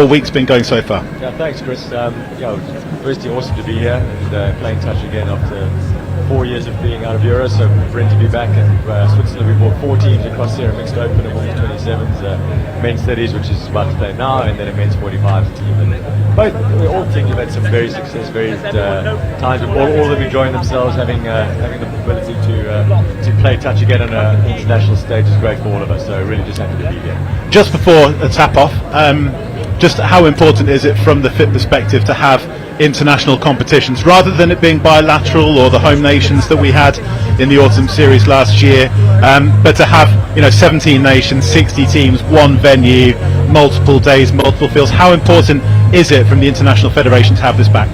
weeks been going so far? Yeah, thanks, Chris. Firstly, awesome to be here and playing touch again after 4 years of being out of Euro. So great to be back. And Switzerland, we brought 4 teams across here: a mixed open, a women's 27s, men's 30s, which is about to play now, and then a men's 45s team. And all teams have had some very success, very times. All of them enjoying themselves, having the ability to play touch again on an international stage is great for all of us. So really just happy to be here. Just before a tap off. Just how important is it from the FIT perspective to have international competitions rather than it being bilateral or the home nations that we had in the autumn series last year, but to have 17 nations, 60 teams, one venue, multiple days, multiple fields? How important is it from the international federation to have this back?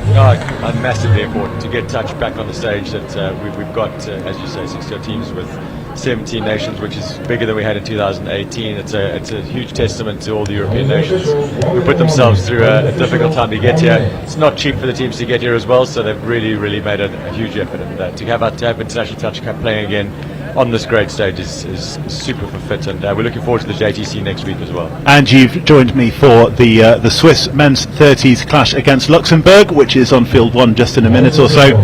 Massively important to get touch back on the stage. That we've got, as you say, 60 teams with 17 nations, which is bigger than we had in 2018. It's a huge testament to all the European nations who put themselves through a difficult time to get here. It's not cheap for the teams to get here as well, so they've really made a huge effort. And to have international touch playing again on this great stage is super for FIT, and we're looking forward to the JTC next week as well. And you've joined me for the Swiss men's 30s clash against Luxembourg, which is on field 1 just in a minute or so.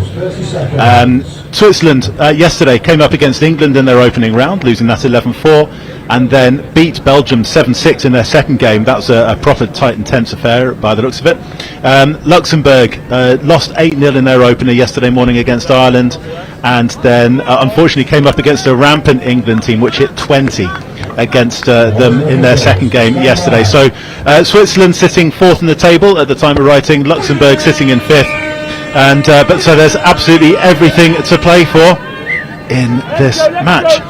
Switzerland yesterday came up against England in their opening round, losing that 11-4, and then beat Belgium 7-6 in their second game. That was a proper tight and tense affair by the looks of it. Luxembourg lost 8-0 in their opener yesterday morning against Ireland, and then unfortunately came up against a rampant England team which hit 20 against them in their second game yesterday. So Switzerland sitting 4th in the table at the time of writing, Luxembourg sitting in 5th. And but so there's absolutely everything to play for in this match,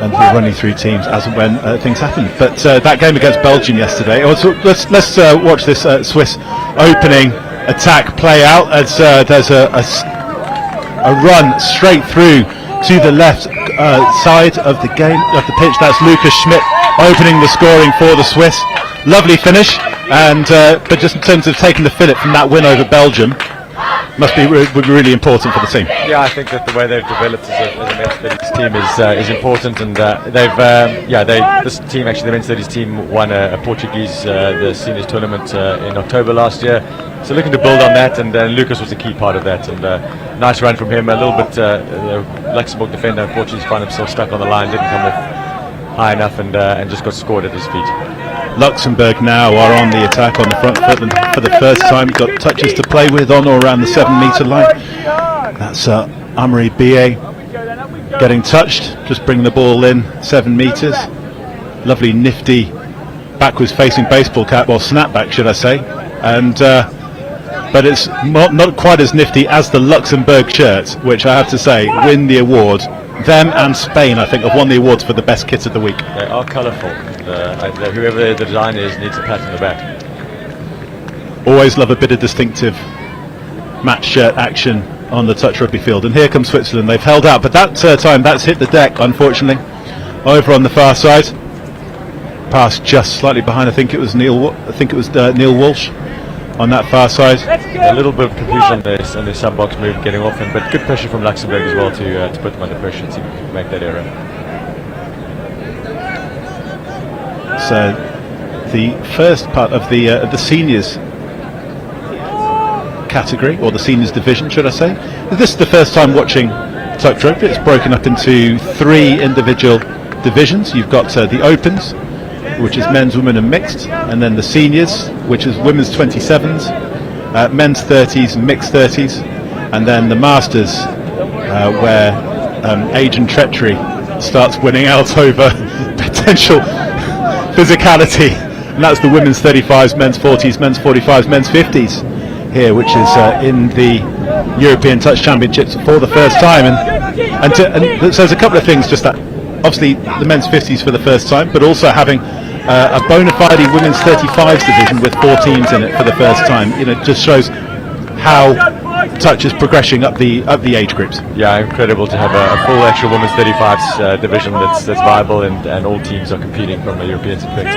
and we're running through teams as and when things happen. But that game against Belgium yesterday, let's watch this Swiss opening attack play out as there's a run straight through to the left side of the pitch. That's Lucas Schmidt opening the scoring for the Swiss. Lovely finish, and but just in terms of taking the fillip from that win over Belgium, would be really important for the team. Yeah, I think that the way they've developed as a men's 30s team is important, and this team, actually the men's 30s team, won a Portuguese the seniors tournament in October last year. So looking to build on that, and Lucas was a key part of that, and nice run from him. A little bit the Luxembourg defender unfortunately found himself stuck on the line, didn't come off high enough, and just got scored at his feet. Luxembourg now are on the attack on the front foot, and for the first time got touches to play with on or around the 7-metre line. That's Amri Bie getting touched, just bringing the ball in 7 metres. Lovely nifty backwards facing baseball cap, or snapback should I say, and but it's not quite as nifty as the Luxembourg shirts, which I have to say win the award. Them and Spain, I think, have won the awards for the best kit of the week. They are colourful. Whoever the designer is needs a pat on the back. Always love a bit of distinctive match shirt action on the touch rugby field. And here comes Switzerland. They've held out, but that time that's hit the deck, unfortunately. Over on the far side, pass just slightly behind. I think it was Neil Walsh on that far side. A little bit of confusion on the sub-box move getting off him, but good pressure from Luxembourg as well to put them under pressure and see if we can make that error. So the first part of the seniors category, or the seniors division should I say, this is the first time watching touch rugby. It's broken up into 3 individual divisions. You've got the Opens, which is men's, women and mixed, and then the seniors, which is women's 27s, men's 30s, mixed 30s, and then the masters, where age and treachery starts winning out over potential physicality, and that's the women's 35s, men's 40s, men's 45s, men's 50s here, which is in the European Touch Championships for the first time, and so there's a couple of things, just that obviously the men's 50s for the first time, but also having a bona fide women's 35s division with 4 teams in it for the first time. Just shows how touch is progressing up the age groups. Yeah, incredible to have a full actual women's 35s division that's viable, and all teams are competing from a European perspective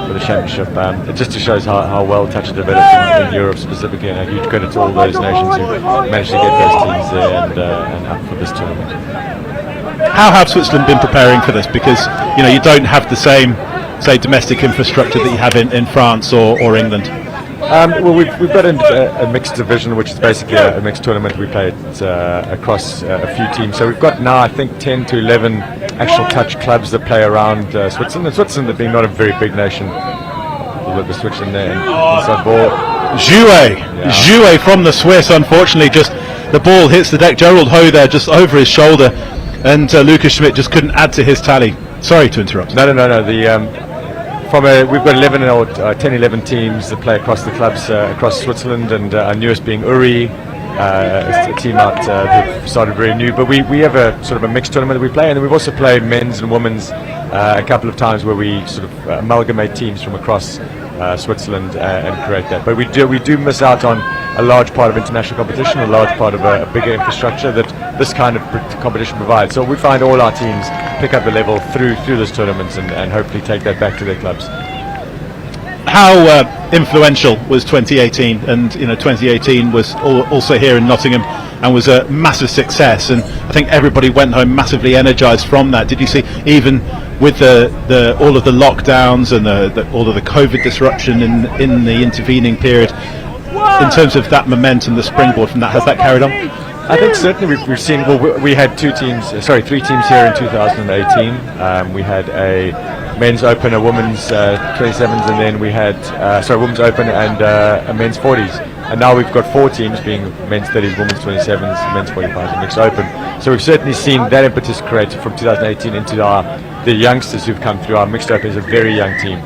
for the championship. It just shows how well touch is developed in Europe specifically, and a huge credit to all those nations who managed to get those teams there and up for this tournament. How have Switzerland been preparing for this? Because you don't have the same say, domestic infrastructure that you have in France or England? Well, we've got a mixed division, which is basically a mixed tournament. We play it across a few teams. So we've got now, I think, 10 to 11 actual touch clubs that play around Switzerland. And Switzerland being not a very big nation, with the switch in there inside ball. Jouet from the Swiss, unfortunately, just the ball hits the deck. Gerald Ho there just over his shoulder, and Lucas Schmidt just couldn't add to his tally. Sorry to interrupt. No. We've got 11 or 10, 11 teams that play across the clubs across Switzerland, and our newest being Uri, a team out who started very new. But we have a sort of a mixed tournament that we play, and then we've also played men's and women's a couple of times where we sort of amalgamate teams from across Switzerland and create that. But we do miss out on a large part of international competition, a large part of a bigger infrastructure that this kind of competition provides. So we find all our teams pick up the level through this tournament and hopefully take that back to their clubs. How influential was 2018? And 2018 was also here in Nottingham and was a massive success, and I think everybody went home massively energised from that. Did you see, even with the all of the lockdowns and all of the COVID disruption in the intervening period, in terms of that momentum, the springboard from that, has that carried on? I think certainly we've seen. Well, we had three teams here in 2018. We had a men's open, a women's 27s, and then we had women's open and a men's 40s. And now we've got 4 teams, being men's 30s, women's 27s, men's 45s, and mixed open. So we've certainly seen that impetus created from 2018 into the youngsters who've come through. Our mixed open is a very young team,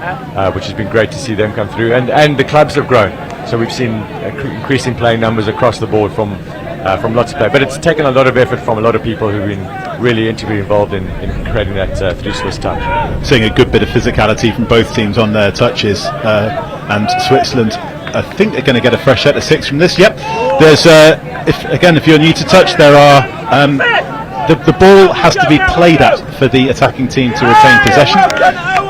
which has been great to see them come through. And the clubs have grown. So we've seen increasing playing numbers across the board from lots of players. But it's taken a lot of effort from a lot of people who've been really involved in creating that through Swiss touch. Seeing a good bit of physicality from both teams on their touches, and Switzerland, I think, they're going to get a fresh set of 6 from this. Yep. There's if you're new to touch, there are the ball has to be played at for the attacking team to retain possession.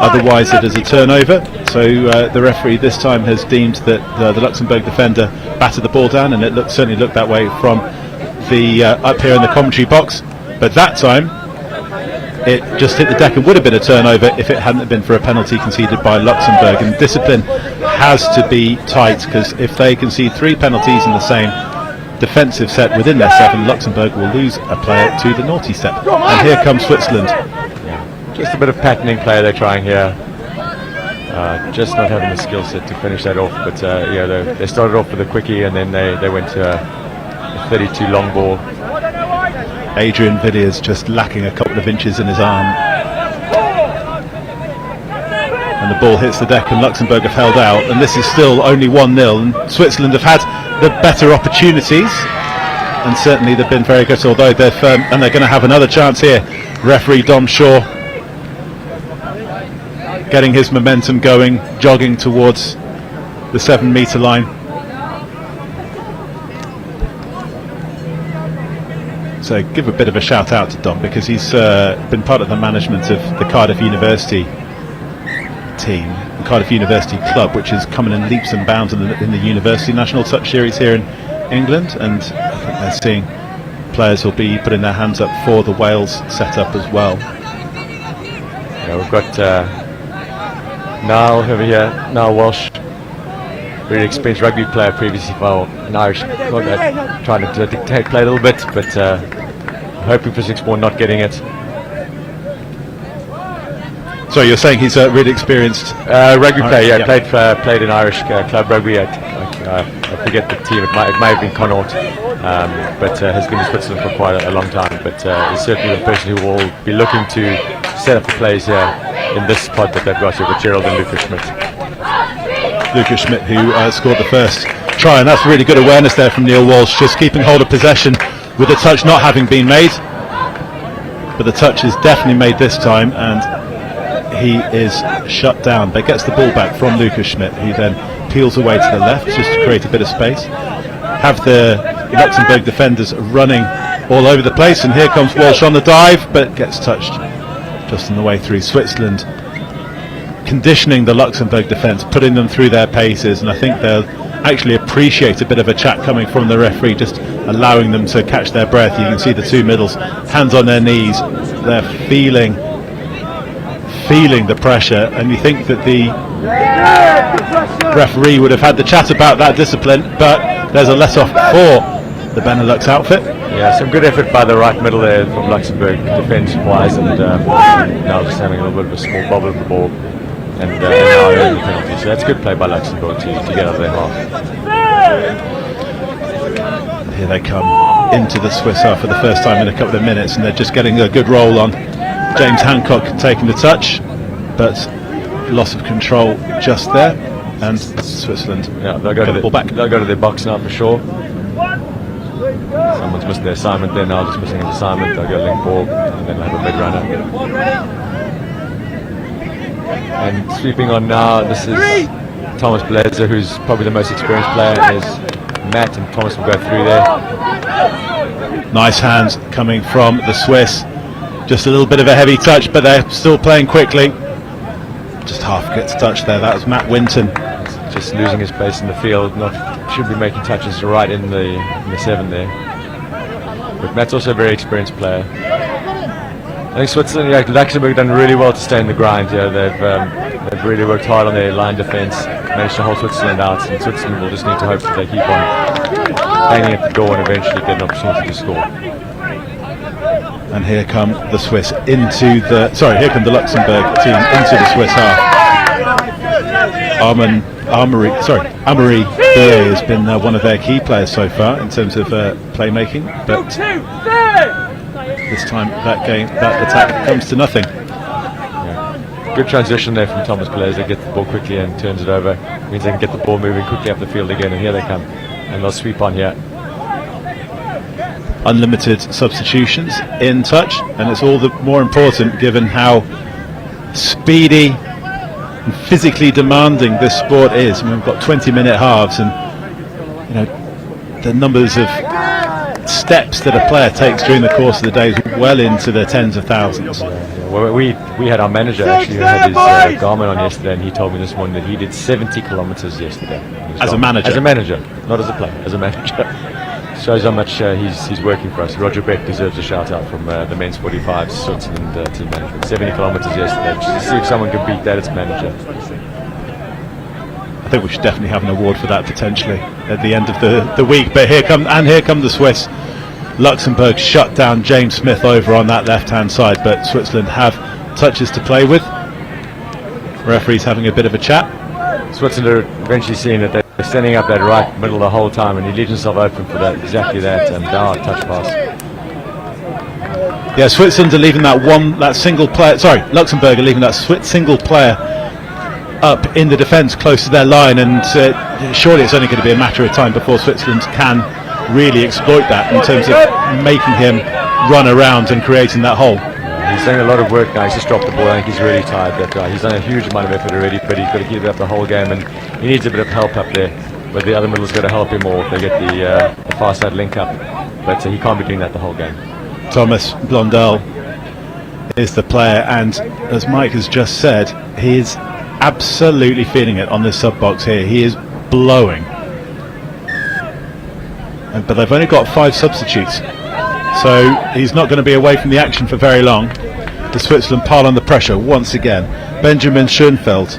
Otherwise, it is a turnover. So the referee this time has deemed that the Luxembourg defender batted the ball down, and it certainly looked that way from the up here in the commentary box. But that time, it just hit the deck and would have been a turnover if it hadn't been for a penalty conceded by Luxembourg. And discipline has to be tight, because if they concede 3 penalties in the same defensive set within their 7, Luxembourg will lose a player to the naughty step. And here comes Switzerland. Just a bit of patterning play they're trying here. Just not having the skill set to finish that off. But they started off with a quickie, and then they went to a 32 long ball. Adrian Villiers just lacking a couple of inches in his arm. And the ball hits the deck, and Luxembourg have held out. And this is still only 1-0. And Switzerland have had the better opportunities. And certainly they've been very good, although they're firm. And they're going to have another chance here. Referee Dom Shaw getting his momentum going, jogging towards the 7-metre line. So give a bit of a shout out to Dom, because he's been part of the management of the Cardiff University team, the Cardiff University club, which is coming in leaps and bounds in the University National Touch Series here in England, and I think they're seeing players will be putting their hands up for the Wales setup as well. Yeah, we've got Niall over here, Niall Walsh, very experienced rugby player previously for an Irish club, trying to dictate play a little bit, but hoping for 6 more, not getting it. So you're saying he's a really experienced rugby player? Yeah, played in Irish club rugby. I forget the team. It might have been Connaught, but has been in Switzerland for quite a long time. But is certainly the person who will be looking to set up the plays here in this pod that they've got here with Gerald and Lucas Schmidt. Lucas Schmidt, who scored the first try, and that's really good awareness there from Neil Walsh, just keeping hold of possession with the touch not having been made. But the touch is definitely made this time, and he is shut down, but gets the ball back from Lucas Schmidt, who then peels away to the left just to create a bit of space. Have the Luxembourg defenders running all over the place, and here comes Walsh on the dive, but gets touched just on the way through. Switzerland conditioning the Luxembourg defence, putting them through their paces, and I think they'll actually appreciate a bit of a chat coming from the referee, just allowing them to catch their breath. You can see the 2 middles, hands on their knees, they're feeling feeling the pressure, and you think that the referee would have had the chat about that discipline, but there's a let-off for the Benelux outfit. Yeah, some good effort by the right middle there from Luxembourg, defence-wise, and now just having a little bit of a small bobble of the ball, and now earning the penalty. So that's good play by Luxembourg to get out of their half. Here they come into the Swiss half for the first time in a couple of minutes, and they're just getting a good roll on. James Hancock taking the touch, but loss of control just there, and Switzerland they'll go to the ball back. They'll go to their box now for sure. Someone's missed their assignment there now, just missing his assignment. They'll go link ball and then have a mid runner. And sweeping on now, this is Thomas Blazer, who's probably the most experienced player. There's Matt, and Thomas will go through there. Nice hands coming from the Swiss. Just a little bit of a heavy touch, but they're still playing quickly. Just half gets touched there. That was Matt Winton. Just losing his pace in the field. Should be making touches right in the 7 there. But Matt's also a very experienced player. I think Switzerland, Luxembourg done really well to stay in the grind. They've really worked hard on their line defence, managed to hold Switzerland out, and Switzerland will just need to hope that they keep on hanging at the door and eventually get an opportunity to score. And here come the Swiss into the, here come the Luxembourg team into the Swiss half. Amaury Billet has been one of their key players so far in terms of playmaking, but this time that attack comes to nothing. Yeah. Good transition there from Thomas Blaze. They get the ball quickly and turns it over. Means they can get the ball moving quickly up the field again, and here they come. And they'll sweep on here. Unlimited substitutions in touch, and it's all the more important given how speedy and physically demanding this sport is. I mean, we've got 20-minute halves, and the numbers of steps that a player takes during the course of the day is well into the tens of thousands. Well, we had our manager actually who had his Garmin on yesterday, and he told me this morning that he did 70 kilometers yesterday. As a manager? As a manager, not as a player, as a manager. Shows how much he's working for us. Roger Beck deserves a shout out from the men's 45 Switzerland team management. 70 kilometers yesterday. Just to see if someone can beat that as manager. I think we should definitely have an award for that potentially at the end of the week. But here come the Swiss. Luxembourg shut down James Smith over on that left-hand side, but Switzerland have touches to play with. Referee's having a bit of a chat. Switzerland are eventually seeing that they're standing up that right middle the whole time, and he leaves himself open for that, exactly that, and now a touch pass. Yeah, Switzerland are leaving that single player. Luxembourg are leaving that single player up in the defence close to their line, and surely it's only going to be a matter of time before Switzerland can really exploit that in terms of making him run around and creating that hole. He's doing a lot of work now. He's just dropped the ball. I think he's really tired, that guy. He's done a huge amount of effort already, but he's got to keep it up the whole game, and he needs a bit of help up there. But the other middle's got to help him more if they get the far side link up. But he can't be doing that the whole game. Thomas Blondel is the player, and as Mike has just said, he is absolutely feeling it on this sub box here. He is blowing. But they've only got 5 substitutes, so he's not going to be away from the action for very long. The Switzerland pile on the pressure once again. Benjamin Schoenfeld.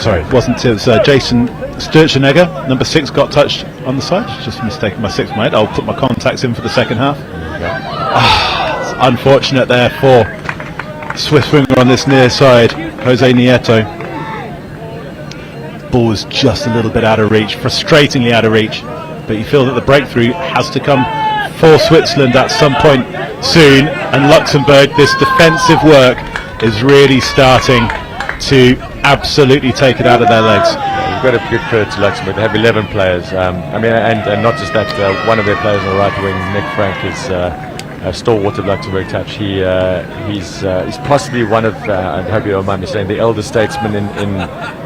Sorry, it wasn't. It was Jason Sturzenegger, number 6, got touched on the side. Just mistaken my 6th mate. I'll put my contacts in for the second half. It's unfortunate there for Swiss winger on this near side, Jose Nieto. Ball was just a little bit out of reach, frustratingly out of reach, but you feel that the breakthrough has to come for Switzerland at some point soon, and Luxembourg, this defensive work is really starting to absolutely take it out of their legs. We've got to give credit to Luxembourg. They have 11 players. And not just that, one of their players on the right wing, Nick Frank, is a stalwart of Luxembourg touch. He's possibly one of, I hope you don't mind me saying, the elder statesmen in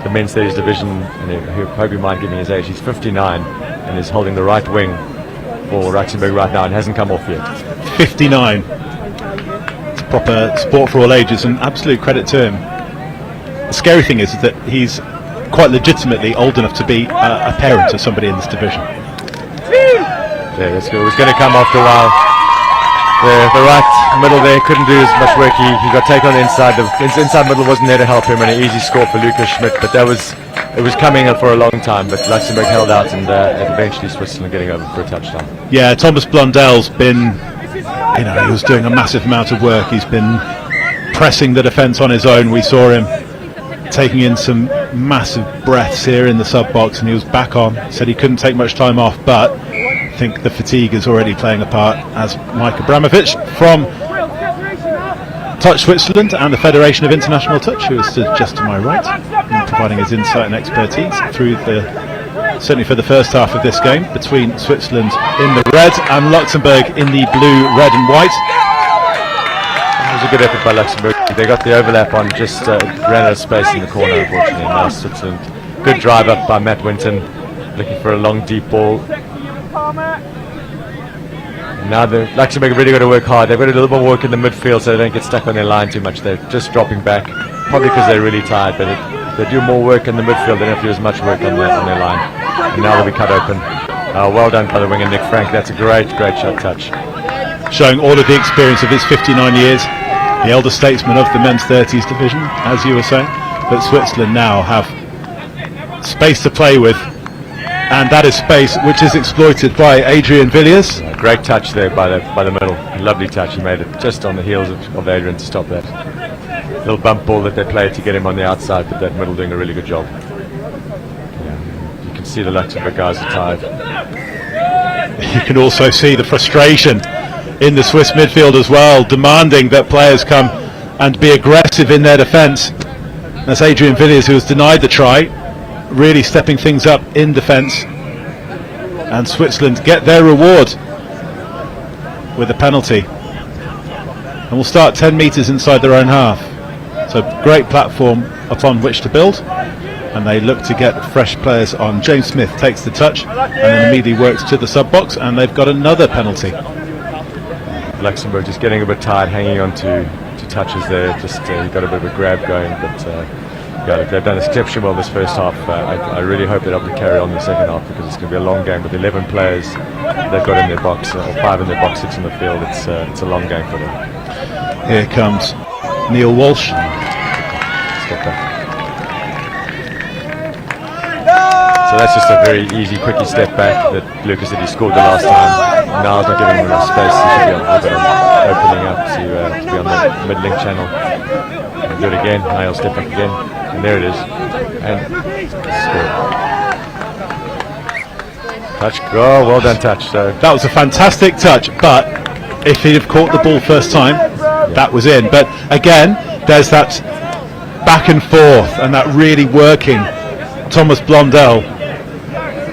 the men's 30s division. And I hope you mind giving his age. He's 59 and is holding the right wing for Luxembourg right now and hasn't come off yet. 59. It's proper sport for all ages, and absolute credit to him. The scary thing is that he's quite legitimately old enough to be a parent of somebody in this division. Yeah, that's good. It was going to come after a while. The right middle there couldn't do as much work. He got taken on the inside. The inside middle wasn't there to help him, and an easy score for Lucas Schmidt. But it was coming for a long time. But Luxembourg held out, and eventually Switzerland getting over for a touchdown. Yeah, Thomas Blondel's been, he was doing a massive amount of work. He's been pressing the defence on his own. We saw him taking in some massive breaths here in the sub box, and he was back on. Said he couldn't take much time off, but I think the fatigue is already playing a part, as Mike Abramovich from Touch Switzerland and the Federation of International Touch, who is stood just to my right, and providing his insight and expertise through certainly for the first half of this game, between Switzerland in the red and Luxembourg in the blue, red and white. It was a good effort by Luxembourg. They got the overlap on, just ran out of space in the corner, unfortunately. Now Switzerland, good drive up by Matt Winton, looking for a long deep ball. Now the Luxembourg have really got to work hard. They've got to do a little more work in the midfield so they don't get stuck on their line too much. They're just dropping back, probably because they're really tired, but if they do more work in the midfield, they don't have to do as much work on their line. And now they'll be cut open. Well done by the winger, Nick Frank. That's a great shot touch. Showing all of the experience of his 59 years, the elder statesman of the men's 30s division, as you were saying. But Switzerland now have space to play with, and that is space which is exploited by Adrian Villiers. Great touch there by the middle. Lovely touch. He made it just on the heels of Adrian to stop that little bump ball that they played to get him on the outside, but that middle doing a really good job. Yeah. You can see the Luxembourg guys are tired. You can also see the frustration in the Swiss midfield as well, demanding that players come and be aggressive in their defence. That's Adrian Villiers, who was denied the try, really stepping things up in defence. And Switzerland get their reward with a penalty. And will start 10 metres inside their own half. So great platform upon which to build. And they look to get fresh players on. James Smith takes the touch and then immediately works to the sub box, and they've got another penalty. Luxembourg just getting a bit tired, hanging on to touches there. Just he got a bit of a grab going, but they've done exceptionally well this first half. I really hope they're able to carry on the second half, because it's going to be a long game with 11 players they've got in their box, or 5 in their box, 6 in the field. It's a long game for them. Here comes Neil Walsh. Step back. So that's just a very easy, quickie step back that Lucas said he scored the last time. Now he's not giving him enough space. He should be a bit opening up to be on the mid-link channel. And do it again. Now he'll step back again. And there it is. And score. Touch. Oh, well done touch. So that was a fantastic touch, but if he'd have caught the ball first time, that was in. But again, there's that back and forth and that really working. Thomas Blondel,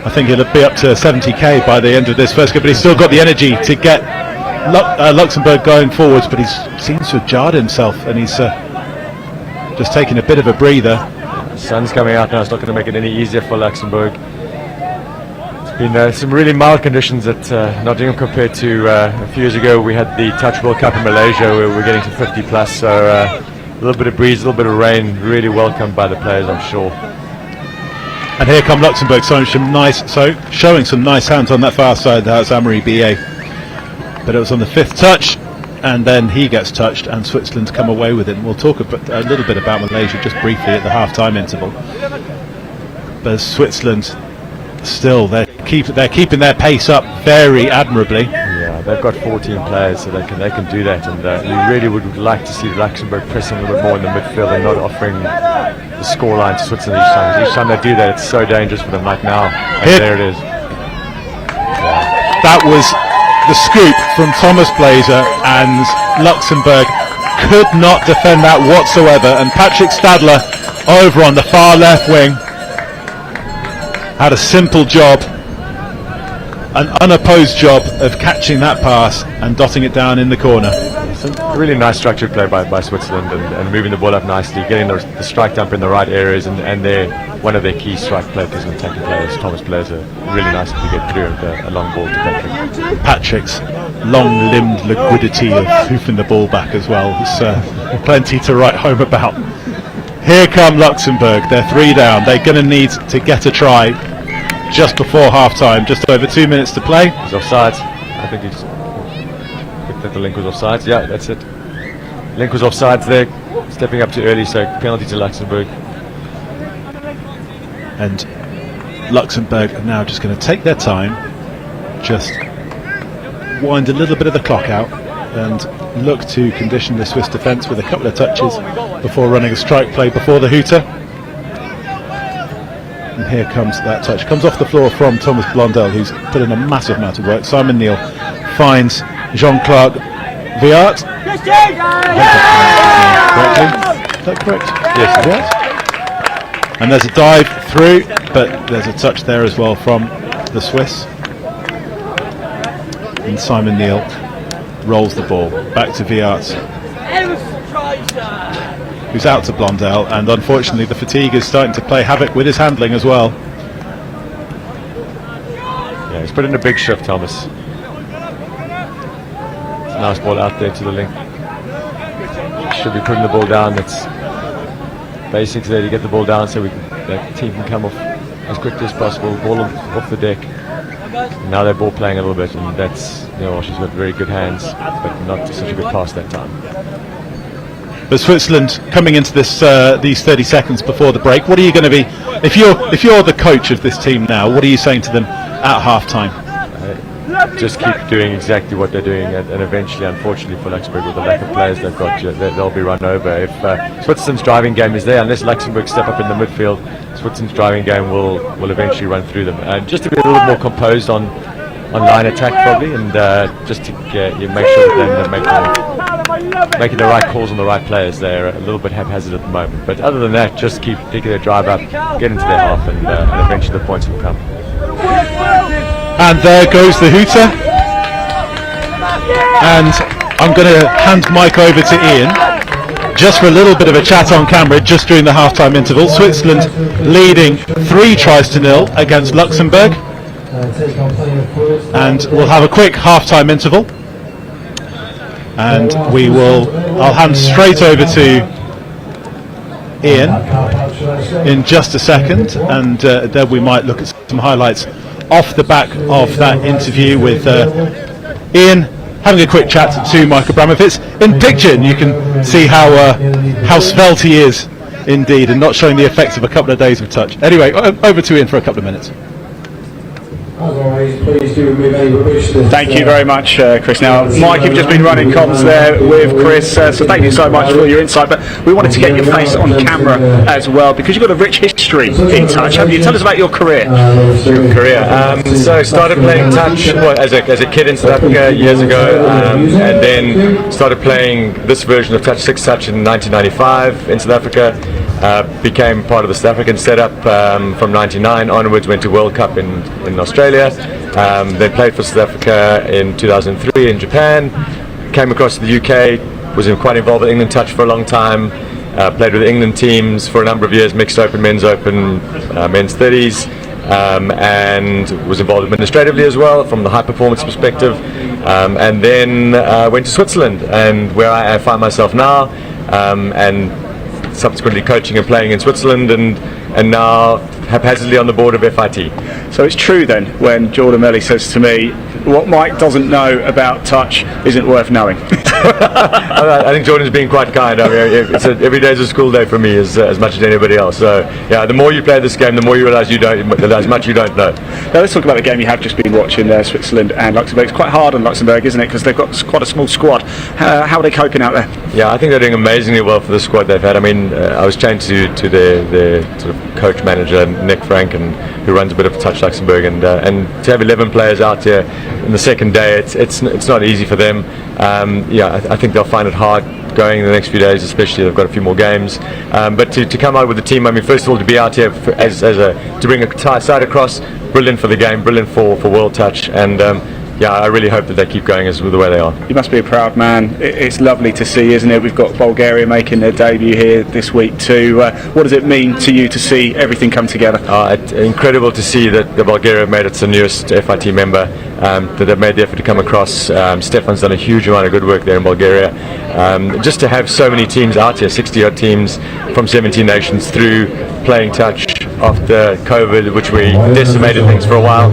I think he'll be up to 70k by the end of this first game, but he's still got the energy to get Luxembourg going forwards, but he seems to have jarred himself, and he's just taking a bit of a breather. The sun's coming out now. It's not going to make it any easier for Luxembourg. It's been some really mild conditions at Nottingham compared to a few years ago. We had the Touch World Cup in Malaysia where we're getting to 50 plus, so a little bit of breeze, a little bit of rain, really welcomed by the players, I'm sure. And here come Luxembourg, showing some nice hands on that far side. That's Amory BA, but it was on the 5th touch, and then he gets touched, and Switzerland come away with it. And we'll talk a little bit about Malaysia just briefly at the half-time interval. But Switzerland still, they're keeping their pace up very admirably. Yeah, they've got 14 players, so they can do that, and you really would like to see Luxembourg pressing a little bit more in the midfield and not offering the scoreline to Switzerland each time. Each time they do that, it's so dangerous for them. Like now, and there it is. Yeah. That was the scoop from Thomas Blazer, and Luxembourg could not defend that whatsoever. And Patrick Stadler over on the far left wing had a simple job, an unopposed job of catching that pass and dotting it down in the corner. Some really nice structured play by Switzerland, and moving the ball up nicely, getting the strike dump in the right areas, and one of their key strike players and attacking players, Thomas Blazer, really nice to get through a long ball to Patrick. Patrick's long-limbed liquidity of hoofing the ball back as well is plenty to write home about. Here come Luxembourg, they're 3 down, they're going to need to get a try just before half-time, just over 2 minutes to play. He's offside. I think he's... that the link was offside. Yeah, that's it. Link was offside there, stepping up too early, so penalty to Luxembourg. And Luxembourg are now just going to take their time, just wind a little bit of the clock out and look to condition the Swiss defence with a couple of touches before running a strike play before the hooter. And here comes that touch. Comes off the floor from Thomas Blondel, who's put in a massive amount of work. Simon Neal finds Jean-Claude Viart. Is that correct? Yes. Viart? And there's a dive through, but there's a touch there as well from the Swiss. And Simon Neal rolls the ball back to Viart, who's out to Blondel, and unfortunately the fatigue is starting to play havoc with his handling as well. Yeah, he's put in a big shift, Thomas. It's a nice ball out there to the link. Should be putting the ball down. That's basics there to get the ball down so that team can come off as quickly as possible, ball off the deck. And now they're ball playing a little bit, and that's, she's got very good hands, but not such a good pass that time. But Switzerland coming into this these 30 seconds before the break, what are you going to be, if you're the coach of this team now, what are you saying to them at half time? Just keep doing exactly what they're doing, and eventually, unfortunately for Luxembourg, with the lack of players they've got, they'll be run over. If Switzerland's driving game is there, unless Luxembourg step up in the midfield, Switzerland's driving game will eventually run through them. And just to be a little more composed on line attack probably, and just to make sure that they're making the right calls on the right players. They're a little bit haphazard at the moment, but other than that, just keep picking their drive up, get into their half, and eventually the points will come. And there goes the hooter, and I'm going to hand Mike over to Ian just for a little bit of a chat on camera just during the half-time interval. Switzerland leading 3-0 against Luxembourg, and we'll have a quick half-time interval, and I'll hand straight over to Ian in just a second, and then we might look at some highlights off the back of that interview with Ian having a quick chat to Mike Abramovich. In picture, and you can see how svelte he is indeed, and not showing the effects of a couple of days of touch. Anyway, over to Ian for a couple of minutes. Thank you very much, Chris. Now, Mike, you've just been running comms there with Chris, so thank you so much for your insight. But we wanted to get your face on camera as well, because you've got a rich history in touch. Have you? Tell us about your career. So I started playing touch as a kid in South Africa years ago, and then started playing this version of touch, 6 touch, in 1995 in South Africa. Became part of the South African setup from 99 onwards, went to World Cup in Australia, then played for South Africa in 2003 in Japan, came across to the UK, was quite involved with England touch for a long time, played with England teams for a number of years, mixed open, men's 30s, and was involved administratively as well from the high performance perspective, and then went to Switzerland, and where I find myself now, and subsequently coaching and playing in Switzerland, and now haphazardly on the board of FIT. So it's true then when Jordan Melly says to me, what Mike doesn't know about touch isn't worth knowing. I think Jordan's been quite kind. I mean, every day is a school day for me as much as anybody else. So yeah, the more you play this game, the more you realise as much you don't know. Now let's talk about the game you have just been watching there, Switzerland and Luxembourg. It's quite hard on Luxembourg, isn't it? Because they've got quite a small squad. How are they coping out there? Yeah, I think they're doing amazingly well for the squad they've had. I mean, I was chatting to their sort of coach manager Nick Frank, who runs a bit of Touch Luxembourg, and to have 11 players out here in the second day, it's not easy for them. I think they'll find it hard going in the next few days, especially they've got a few more games. But to come out with the team, I mean, first of all, to be out here to bring a side across, brilliant for the game, brilliant for World Touch, and I really hope that they keep going as with the way they are. You must be a proud man. It's lovely to see, isn't it? We've got Bulgaria making their debut here this week too. What does it mean to you to see everything come together? It's incredible to see that the Bulgaria have made its newest FIT member, that they've made the effort to come across. Stefan's done a huge amount of good work there in Bulgaria. Just to have so many teams out here, 60 odd teams from 17 nations through playing touch after COVID, which we decimated things for a while.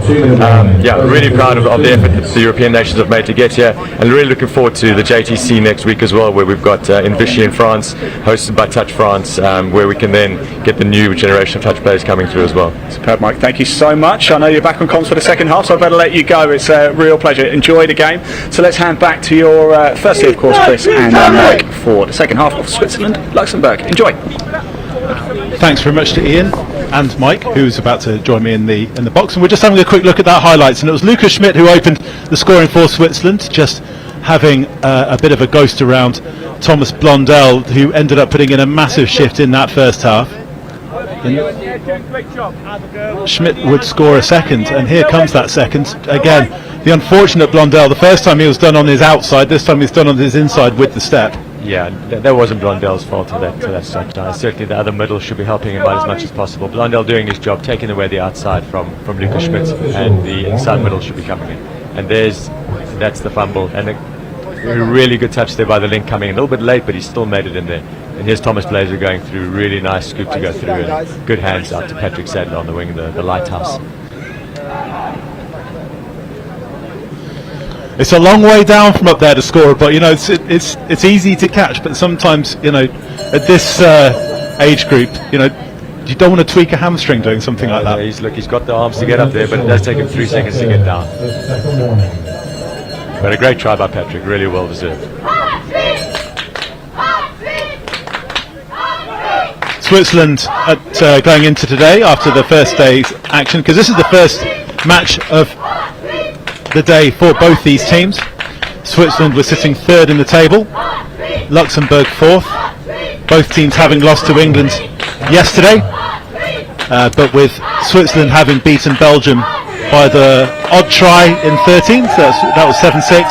Yeah, really proud of the effort that the European nations have made to get here, and really looking forward to the JTC next week as well, where we've got in Vichy in France, hosted by Touch France, where we can then get the new generation of touch players coming through as well. Superb, Mike. Thank you so much. I know you're back on comms for the second half, so I better let you go. It's a real pleasure. Enjoy the game. So let's hand back to your firstly, of course, Chris and Mike for the second half of Switzerland-Luxembourg. Enjoy. Thanks very much to Ian and Mike, who's about to join me in the box, and we're just having a quick look at that highlights. And it was Lucas Schmidt who opened the scoring for Switzerland, just having a bit of a ghost around Thomas Blondell, who ended up putting in a massive shift in that first half. And Schmidt would score a second, and here comes that second. Again, the unfortunate Blondell, the first time he was done on his outside, this time he's done on his inside with the step. Yeah, that wasn't Blondell's fault to that start. Certainly the other middle should be helping him out as much as possible. Blondell doing his job, taking away the outside from Lucas Schmidt, and the inside middle should be coming in. And that's the fumble, and a really good touch there by the link, coming in a little bit late, but he still made it in there. And here's Thomas Blazer going through, really nice scoop to go through, and good hands out to Patrick Sadler on the wing, the lighthouse. It's a long way down from up there to score, but you know it's easy to catch. But sometimes, you know, at this age group, you know, you don't want to tweak a hamstring doing something like that. He's got the arms to get up there, but it does take him 3 seconds to get down. But a great try by Patrick, really well deserved. Switzerland going into today after the first day's action, because this is the first match of the day for both these teams. Switzerland was sitting third in the table, Luxembourg fourth, both teams having lost to England yesterday, but with Switzerland having beaten Belgium by the odd try in 13, so that was 7-6,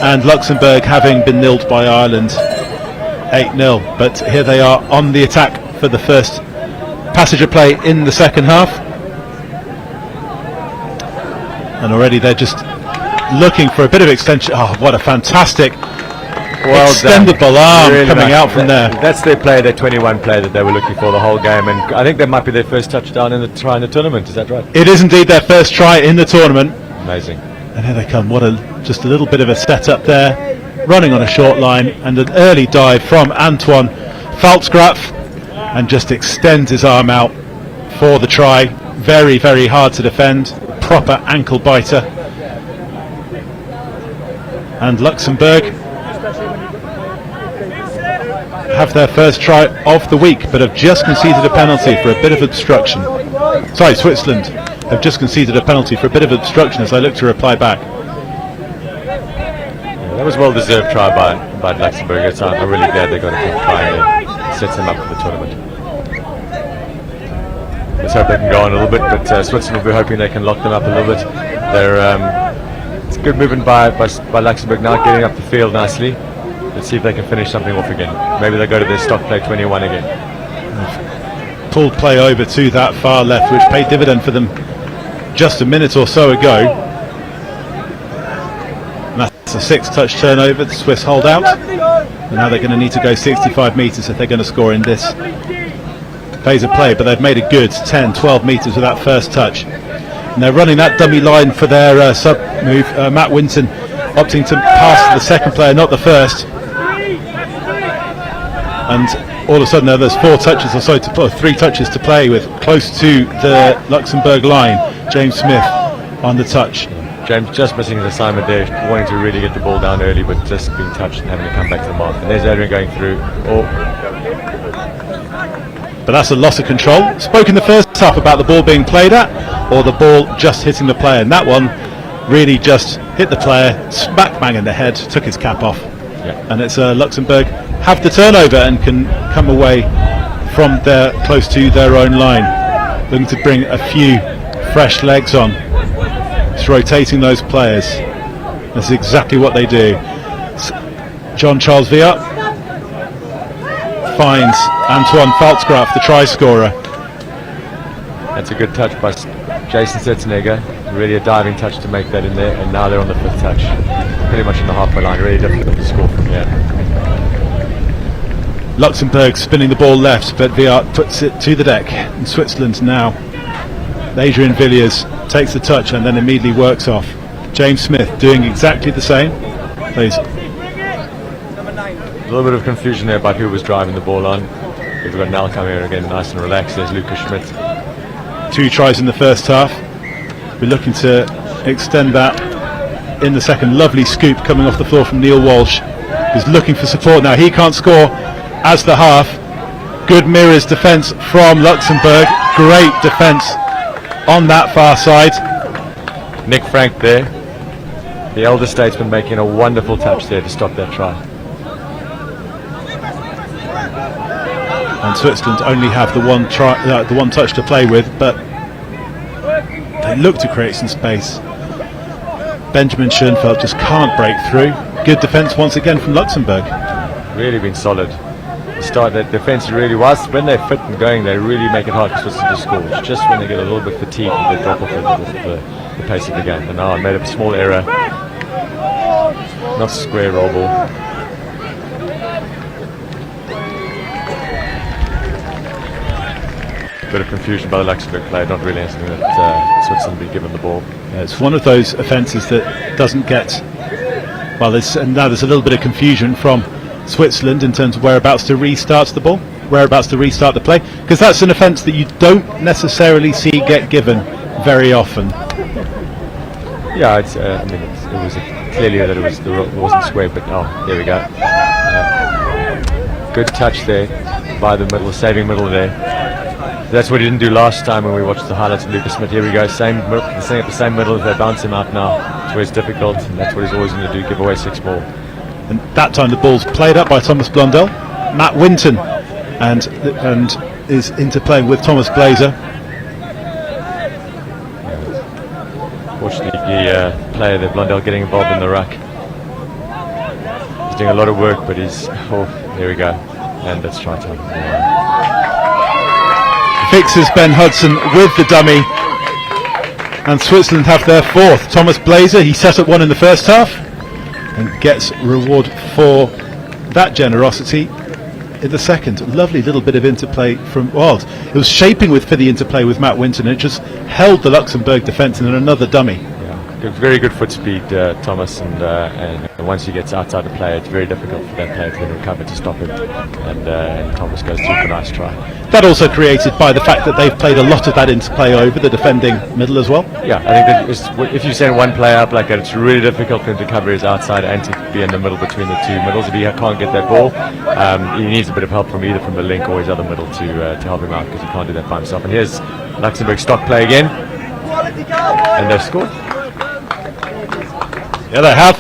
and Luxembourg having been nilled by Ireland 8-0. But here they are on the attack for the first passage of play in the second half. And already they're just looking for a bit of extension. Oh, what a fantastic extendable arm really coming out from there. That's their play, their 21 play that they were looking for the whole game. And I think that might be their first touchdown in the tournament. Is that right? It is indeed their first try in the tournament. Amazing. And here they come. Just a little bit of a setup there. Running on a short line, and an early dive from Antoine Faltzgraf, and just extends his arm out for the try. Very, very hard to defend. Proper ankle biter. And Luxembourg have their first try of the week, but have just conceded a penalty for a bit of obstruction. Sorry, Switzerland have just conceded a penalty for a bit of obstruction as I look to reply back. That was well deserved try by Luxembourg. I'm really glad they got a good try and sets them up for the tournament. Let's hope they can go on a little bit, but Switzerland will be hoping they can lock them up a little bit. It's good movement by Luxembourg now, getting up the field nicely. Let's see if they can finish something off again. Maybe they'll go to their stock play 21 again. Pulled play over to that far left, which paid dividend for them just a minute or so ago. A 6-touch turnover, the Swiss hold out, and now they're going to need to go 65 metres if they're going to score in this phase of play, but they've made a good 10-12 metres with that first touch, and they're running that dummy line for their sub move. Matt Winton opting to pass to the second player, not the first, and all of a sudden there's 4 touches or so to play, 3 touches to play with, close to the Luxembourg line. James Smith on the touch. James just missing his assignment there, wanting to really get the ball down early, but just being touched and having to come back to the mark. And there's Adrian going through. But that's a loss of control. Spoke in the first half about the ball being played at, or the ball just hitting the player. And that one really just hit the player, smack bang in the head, took his cap off. Yeah. And it's Luxembourg have the turnover and can come away from close to their own line. Looking to bring a few fresh legs on. Just rotating those players. That's exactly what they do. John Charles Viat finds Antoine Faltzgraf, the try scorer. That's a good touch by Jason Setzenegger. Really a diving touch to make that in there, and now they're on the 5th touch. Pretty much in the halfway line, really difficult to score from here. Luxembourg spinning the ball left, but Viart puts it to the deck. And Switzerland now. Adrian Villiers takes the touch and then immediately works off. James Smith doing exactly the same. Plays. A little bit of confusion there about who was driving the ball on. We've got Nal come here again, nice and relaxed. There's Lucas Schmidt. 2 tries in the first half. We're looking to extend that in the second. Lovely scoop coming off the floor from Neil Walsh, who's looking for support now. He can't score as the half. Good mirrors defence from Luxembourg. Great defence on that far side. Nick Frank there, the elder statesman, making a wonderful touch there to stop that try. And Switzerland only have the one touch to play with, but they look to create some space. Benjamin Schoenfeld just can't break through. Good defence once again from Luxembourg. Really been solid. That defence really was, when they're fit and going, they really make it hard for Switzerland to score. It's just when they get a little bit fatigued, they drop off the pace of the game. And now I made a small error. Not square roll ball. Bit of confusion by the Luxembourg player, not really anything that Switzerland be given the ball. Yeah, it's one of those offences that doesn't get, well, now there's a little bit of confusion from Switzerland in terms of whereabouts to restart the ball, whereabouts to restart the play, because that's an offence that you don't necessarily see get given very often. Yeah, it was clearly that it wasn't square, but there we go. Good touch there by the middle, saving middle there. That's what he didn't do last time when we watched the highlights of Lucas Smith. Here we go, setting up the same middle. If they bounce him out now, that's where it's difficult, and that's what he's always going to do, give away 6 more. And that time the ball's played up by Thomas Blundell. Matt Winton and is interplaying with Thomas Glazer. Fortunately, the player that Blundell getting involved in the ruck. He's doing a lot of work, but there we go, and that's try time. Fixes Ben Hudson with the dummy, and Switzerland have their 4th. Thomas Blazer, he set up one in the first half and gets reward for that generosity in the second. Lovely little bit of interplay from Wild. It was shaping for the interplay with Matt Winton, and it just held the Luxembourg defence in another dummy. Very good foot speed, Thomas, and once he gets outside the play, it's very difficult for that player to then recover to stop him, and Thomas goes through for a nice try. That also created by the fact that they've played a lot of that interplay over the defending middle as well. Yeah, I think that if you send one player up like that, it's really difficult for him to cover his outside and to be in the middle between the 2 middles. If he can't get that ball, he needs a bit of help from either from the link or his other middle to help him out, because he can't do that by himself. And here's Luxembourg stock play again, and they've scored. Yeah, they have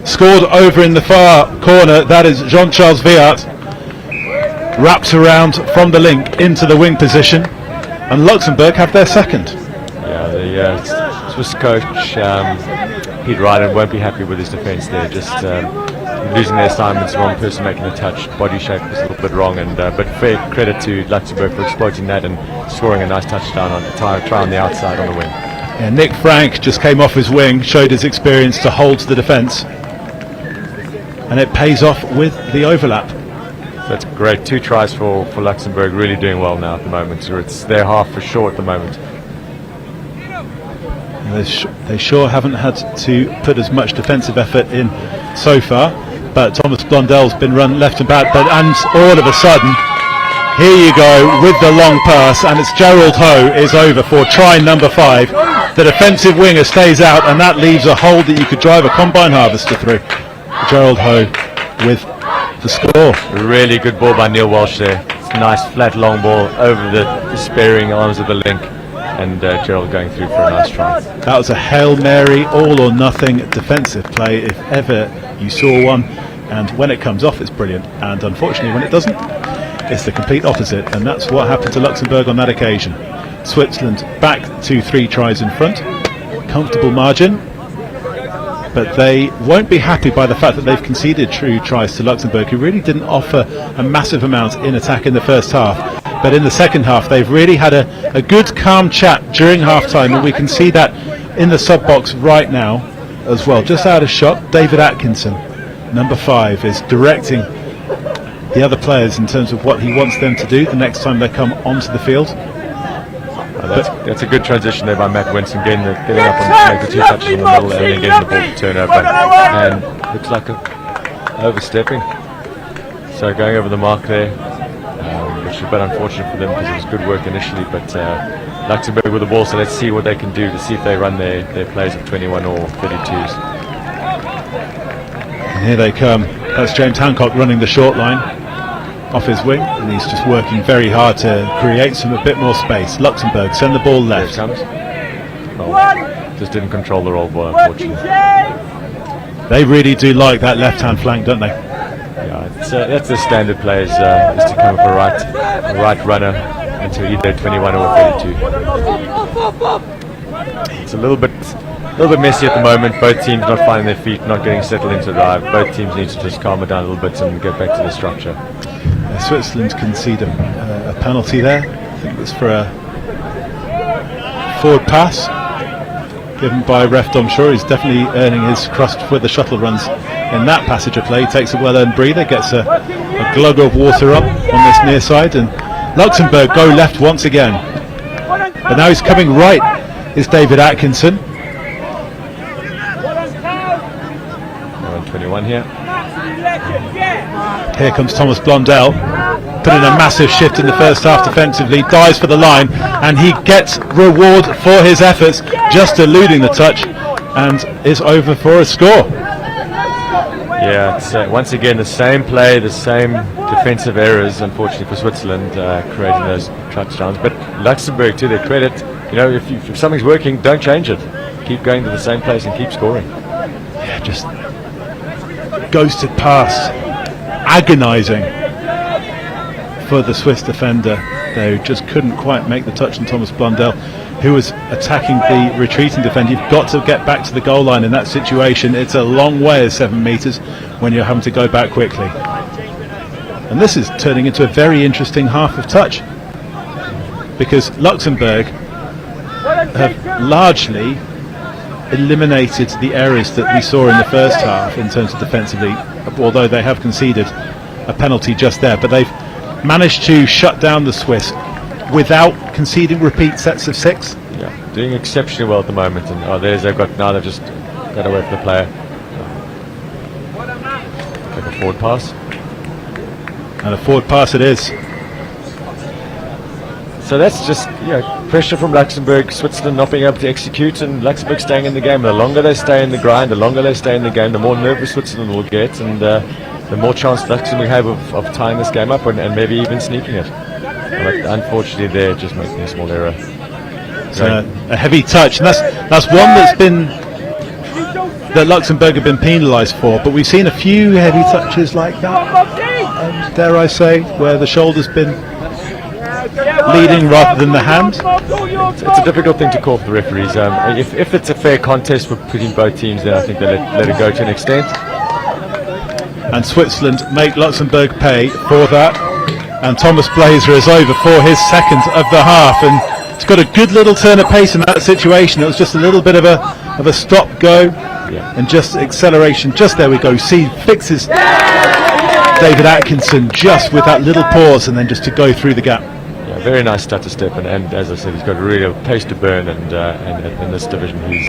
scored over in the far corner. That is Jean-Charles Viart, wraps around from the link into the wing position, and Luxembourg have their 2nd. Yeah, the Swiss coach Pete Ryden won't be happy with his defence there. Just losing their assignments, the wrong person making the touch, body shape was a little bit wrong, and but fair credit to Luxembourg for exploiting that and scoring a nice touchdown on the try on the outside on the wing. Yeah, Nick Frank just came off his wing, showed his experience to hold the defence, and it pays off with the overlap. So that's great. 2 tries for Luxembourg, really doing well now at the moment. So it's their half for sure at the moment. They sure haven't had to put as much defensive effort in so far, but Thomas Blundell's been run left and back, and all of a sudden, here you go with the long pass, and it's Gerald Ho is over for try number 5. The defensive winger stays out, and that leaves a hole that you could drive a combine harvester through. Gerald Ho with the score. A really good ball by Neil Walsh there. It's a nice flat long ball over the despairing arms of the link, and Gerald going through for a nice try. That was a Hail Mary, all or nothing defensive play if ever you saw one, and when it comes off it's brilliant, and unfortunately when it doesn't, it's the complete opposite, and that's what happened to Luxembourg on that occasion. Switzerland back to 3 tries in front, comfortable margin, but they won't be happy by the fact that they've conceded 2 tries to Luxembourg, who really didn't offer a massive amount in attack in the first half. But in the second half they've really had a good calm chat during half time, and we can see that in the sub box right now as well. Just out of shot, David Atkinson, number 5, is directing the other players in terms of what he wants them to do the next time they come onto the field. That's a good transition there by Matt Winston, getting up on to make the 2 touches in the middle and then getting the ball to turn over. And looks like overstepping. So going over the mark there, which is a bit unfortunate for them because it was good work initially, but Luxembourg with the ball, so let's see what they can do to see if they run their plays of 21 or 32s. And here they come. That's James Hancock running the short line off his wing, and he's just working very hard to create a bit more space. Luxembourg send the ball left. There it comes. Well, just didn't control the roll ball, unfortunately. They really do like that left-hand flank, don't they? Yeah, that's the standard play is to come with a right runner into either 21 or 32. It's a little bit messy at the moment. Both teams not finding their feet, not getting settled into the drive. Both teams need to just calm it down a little bit and get back to the structure. Switzerland conceded a penalty there. I think it was for a forward pass given by ref Dom Shaw. He's definitely earning his crust with the shuttle runs in that passage of play. He takes a well-earned breather, gets a glug of water up on this near side, and Luxembourg go left once again. But now he's coming right, is David Atkinson. 21 here. Here comes Thomas Blondell, putting a massive shift in the first half defensively, dives for the line, and he gets reward for his efforts, just eluding the touch, and is over for a score. Yeah, it's once again the same play, the same defensive errors, unfortunately for Switzerland, creating those touchdowns. But Luxembourg, to their credit, if something's working, don't change it. Keep going to the same place and keep scoring. Yeah, just ghosted pass, agonising for the Swiss defender. They just couldn't quite make the touch on Thomas Blondell, who was attacking the retreating defender. You've got to get back to the goal line in that situation. It's a long way of 7 metres when you're having to go back quickly. And this is turning into a very interesting half of touch, because Luxembourg have largely eliminated the errors that we saw in the first half in terms of defensively, although they have conceded a penalty just there. But they've managed to shut down the Swiss without conceding repeat sets of 6. Yeah, doing exceptionally well at the moment. And they've just got away from the player. Take a forward pass. And a forward pass it is. So that's just pressure from Luxembourg, Switzerland not being able to execute, and Luxembourg staying in the game. The longer they stay in the grind, the longer they stay in the game, the more nervous Switzerland will get, and the more chance Luxembourg have of tying this game up and maybe even sneaking it. But unfortunately, they're just making a small error. So a heavy touch, and that's one that Luxembourg have been penalised for. But we've seen a few heavy touches like that, dare I say, where the shoulder's been leading rather than the hand. It's a difficult thing to call for the referees. If it's a fair contest between both teams, then I think they let it go to an extent. And Switzerland make Luxembourg pay for that. And Thomas Blazer is over for his second of the half, and he's got a good little turn of pace in that situation. It was just a little bit of a stop go, and just acceleration. Just there we go. See, fixes David Atkinson just with that little pause, and then just to go through the gap. Very nice stutter step, and as I said, he's got a real pace to burn, and in this division he's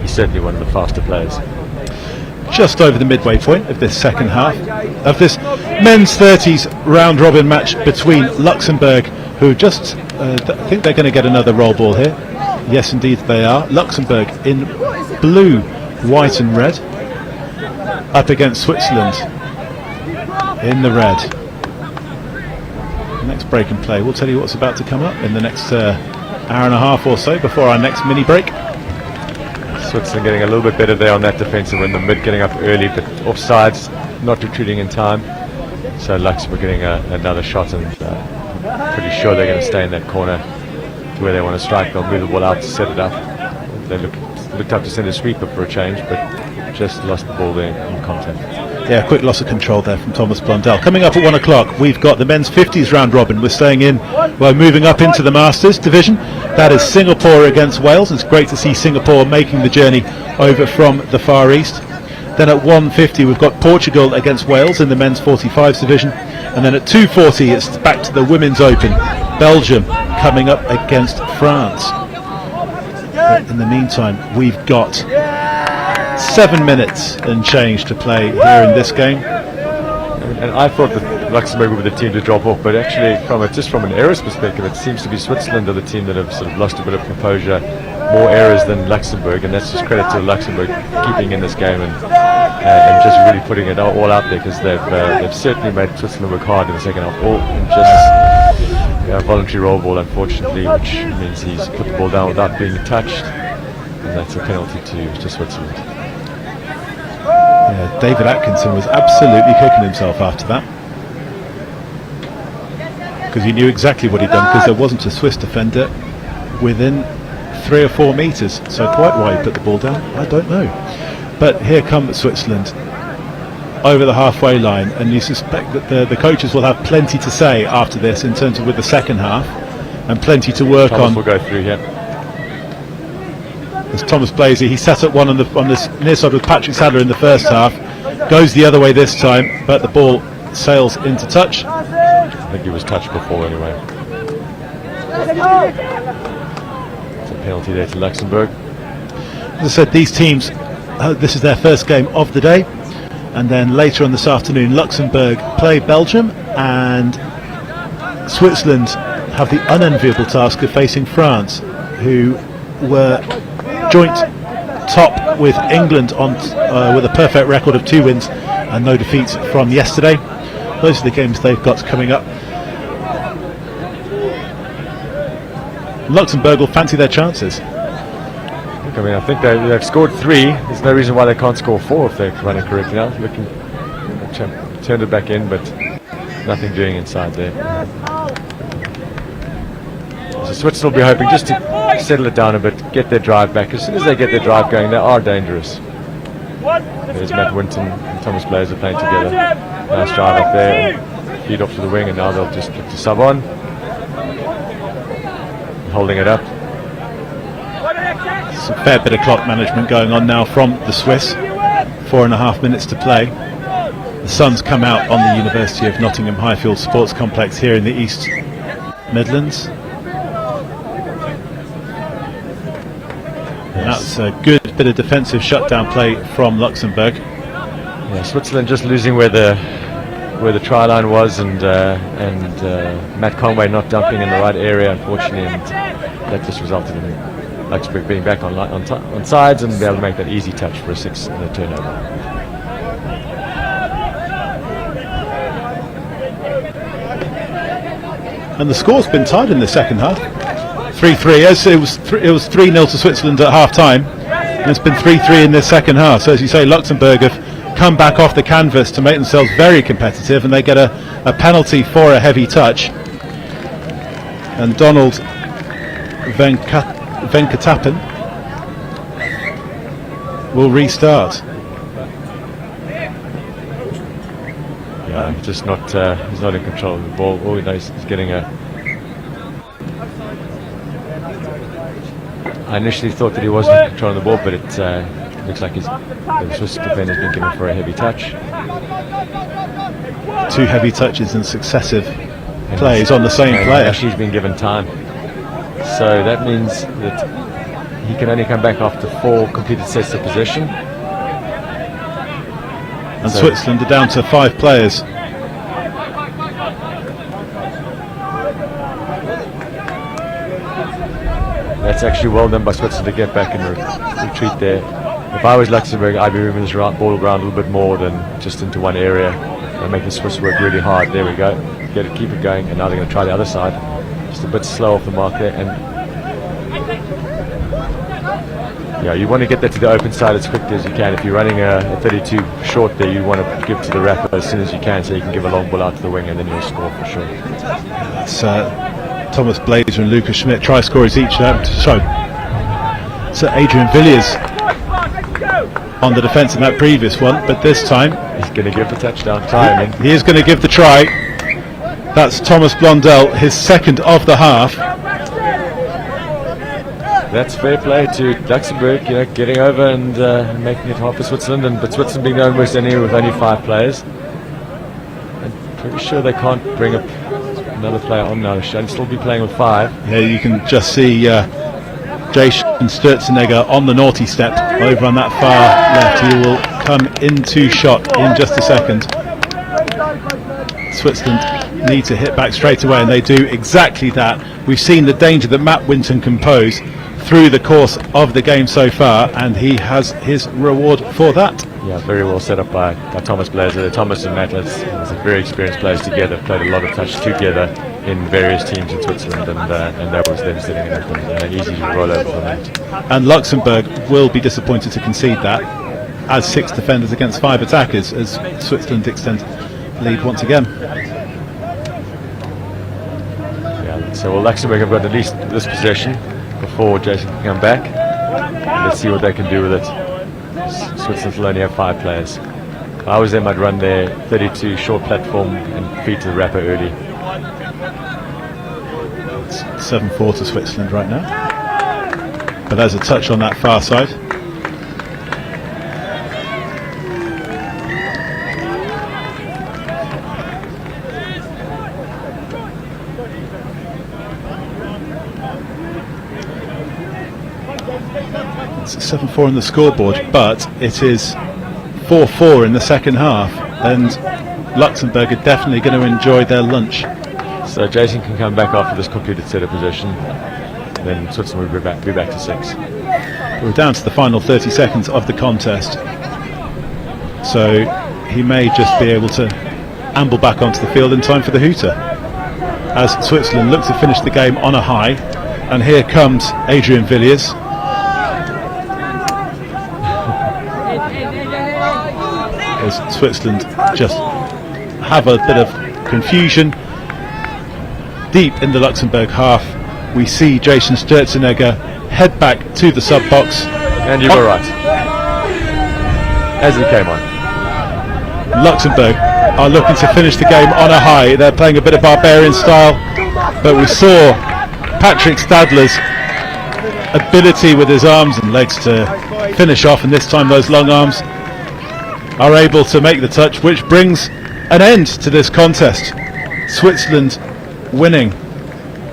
certainly one of the faster players. Just over the midway point of this second half of this men's 30s round robin match between Luxembourg, who just I think they're going to get another roll ball here. Yes indeed they are. Luxembourg in blue, white and red, up against Switzerland in the red. Next break and play, we'll tell you what's about to come up in the next hour and a half or so before our next mini break. Switzerland getting a little bit better there on that defensive in the mid, getting up early, but offsides, not retreating in time. So Luxembourg getting another shot, and pretty sure they're going to stay in that corner to where they want to strike. They'll move the ball out to set it up. They looked up to send a sweeper for a change, but just lost the ball there in contact. Yeah, quick loss of control there from Thomas Blondell. Coming up at 1 o'clock, we've got the men's 50s round robin. We're moving up into the Masters division. That is Singapore against Wales. It's great to see Singapore making the journey over from the Far East. Then at 1:50 we've got Portugal against Wales in the men's 45s division. And then at 2:40 it's back to the Women's Open. Belgium coming up against France. But in the meantime, we've got 7 minutes and change to play here in this game. And I thought that Luxembourg would be the team to drop off, but actually from an errors perspective, it seems to be Switzerland are the team that have sort of lost a bit of composure, more errors than Luxembourg, and that's just credit to Luxembourg keeping in this game and just really putting it all out there, because they've certainly made Switzerland work hard in the second half. All in just voluntary roll ball, unfortunately, which means he's put the ball down without being touched, and that's a penalty to Switzerland. Yeah, David Atkinson was absolutely kicking himself after that, because he knew exactly what he'd done, because there wasn't a Swiss defender within 3 or 4 metres. So quite why he put the ball down, I don't know. But here come Switzerland over the halfway line, and you suspect that the coaches will have plenty to say after this in terms of with the second half, and plenty to work Thomas on. will go through here. As Thomas Blazy, he set up one on the near side with Patrick Sadler in the first half, goes the other way this time, but the ball sails into touch. I think he was touched before anyway. It's a penalty there to Luxembourg. As I said, these teams, this is their first game of the day, and then later on this afternoon Luxembourg play Belgium, and Switzerland have the unenviable task of facing France, who were joint top with England on with a perfect record of 2 wins and no defeats from yesterday. Those are the games they've got coming up. Luxembourg will fancy their chances. I think they've scored 3. There's no reason why they can't score 4 if they're running correctly now. Turned it back in, but nothing doing inside there. So Switzerland will be hoping just to settle it down a bit, get their drive back. As soon as they get their drive going, they are dangerous. There's Matt Winton and Thomas Blaze are playing together. Nice drive up there, feed off to the wing, and now they'll just look to sub on. Holding it up. It's a fair bit of clock management going on now from the Swiss. 4.5 minutes to play. The sun's come out on the University of Nottingham Highfields Sports Complex here in the East Midlands. That's a good bit of defensive shutdown play from Luxembourg. Yeah, Switzerland just losing where the try line was, and Matt Conway not dumping in the right area, unfortunately, and that just resulted in Luxembourg being back on sides and be able to make that easy touch for a 6 and a turnover. And the score's been tied in the second half. 3-3. It was 3-0 to Switzerland at half time, and it's been 3-3 in this second half. So as you say, Luxembourg have come back off the canvas to make themselves very competitive, and they get a penalty for a heavy touch, and Donald Venkatapan will restart. Yeah, he's not in control of the ball. All he knows is getting a. I initially thought that he wasn't controlling the ball, but it looks like the Swiss defender's been given for a heavy touch. 2 heavy touches and successive plays on the same player. Actually, he's been given time. So that means that he can only come back after 4 completed sets of possession. And so Switzerland are down to 5 players. That's actually well done by Switzerland to get back and retreat there. If I was Luxembourg, I'd be moving this ball around a little bit more than just into one area and making Swiss work really hard. There we go. Keep it going, and now they're going to try the other side. Just a bit slow off the mark there, and yeah, you want to get that to the open side as quickly as you can. If you're running a 32 short there, you want to give to the wrapper as soon as you can, so you can give a long ball out to the wing, and then you'll score for sure. That's Thomas Blazer and Lucas Schmidt, try scorers each. So Adrian Villiers on the defence in that previous one, but this time he's going to give the touchdown try. He is going to give the try. That's Thomas Blondell, his second of the half. That's fair play to Luxembourg, getting over and making it hard for Switzerland, but Switzerland being the only West Indian with only 5 players. And Pretty sure they can't bring up another player on now. Should still be playing with 5. Yeah, you can just see Jason Sturzenegger on the naughty step over on that far left. He will come into shot in just a second. Switzerland need to hit back straight away, and they do exactly that. We've seen the danger that Matt Winton can pose through the course of the game so far, and he has his reward for that. Yeah, very well set up by Thomas Blazer. Thomas and Matt are very experienced players together, played a lot of touch together in various teams in Switzerland, and that was them setting it up and easy to roll over from that. And Luxembourg will be disappointed to concede that, as 6 defenders against 5 attackers, as Switzerland extend lead once again. Yeah, so Luxembourg have got at least this possession before Jason can come back. Let's see what they can do with it. Switzerland will only have 5 players. If I was them, I'd run their 32 short platform and feed to the wrapper early. It's 7-4 to Switzerland right now. But there's a touch on that far side. It's 7-4 on the scoreboard, but it is 4-4 in the second half, and Luxembourg are definitely going to enjoy their lunch. So Jason can come back after this completed set of position, and then Switzerland will be back to 6. We're down to the final 30 seconds of the contest, so he may just be able to amble back onto the field in time for the hooter, as Switzerland look to finish the game on a high. And here comes Adrian Villiers. As Switzerland just have a bit of confusion deep in the Luxembourg half. We see Jason Sturzenegger head back to the sub box, and you were right as he came on. Luxembourg are looking to finish the game on a high. They're playing a bit of barbarian style, but we saw Patrick Stadler's ability with his arms and legs to finish off, and this time those long arms are able to make the touch, which brings an end to this contest. Switzerland winning,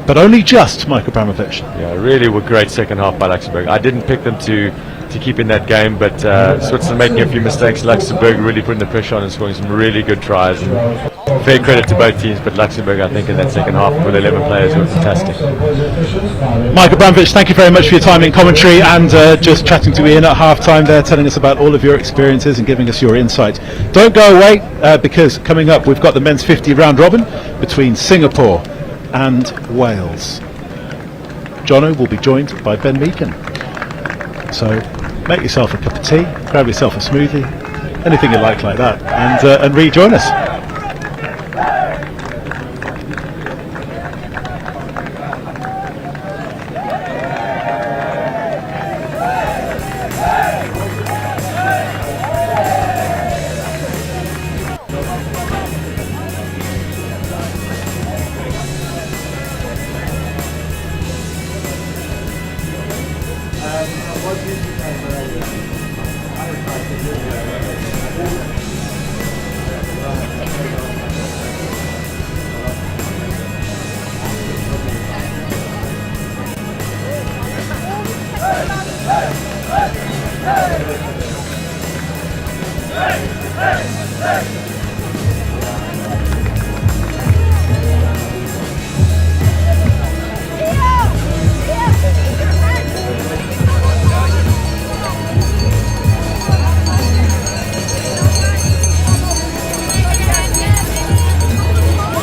but only just, Mike Abramovich. Yeah, really a great second half by Luxembourg. I didn't pick them to keep in that game, but Switzerland making a few mistakes, Luxembourg really putting the pressure on and scoring some really good tries, and fair credit to both teams, but Luxembourg, I think, in that second half with 11 players were fantastic. Mike Abramovich, thank you very much for your time in commentary and just chatting to Ian at half-time there, telling us about all of your experiences and giving us your insight. Don't go away, because coming up we've got the men's 50 round robin between Singapore and Wales. Jono will be joined by Ben Meakin. So make yourself a cup of tea, grab yourself a smoothie, anything you like that, and rejoin us. What do you think?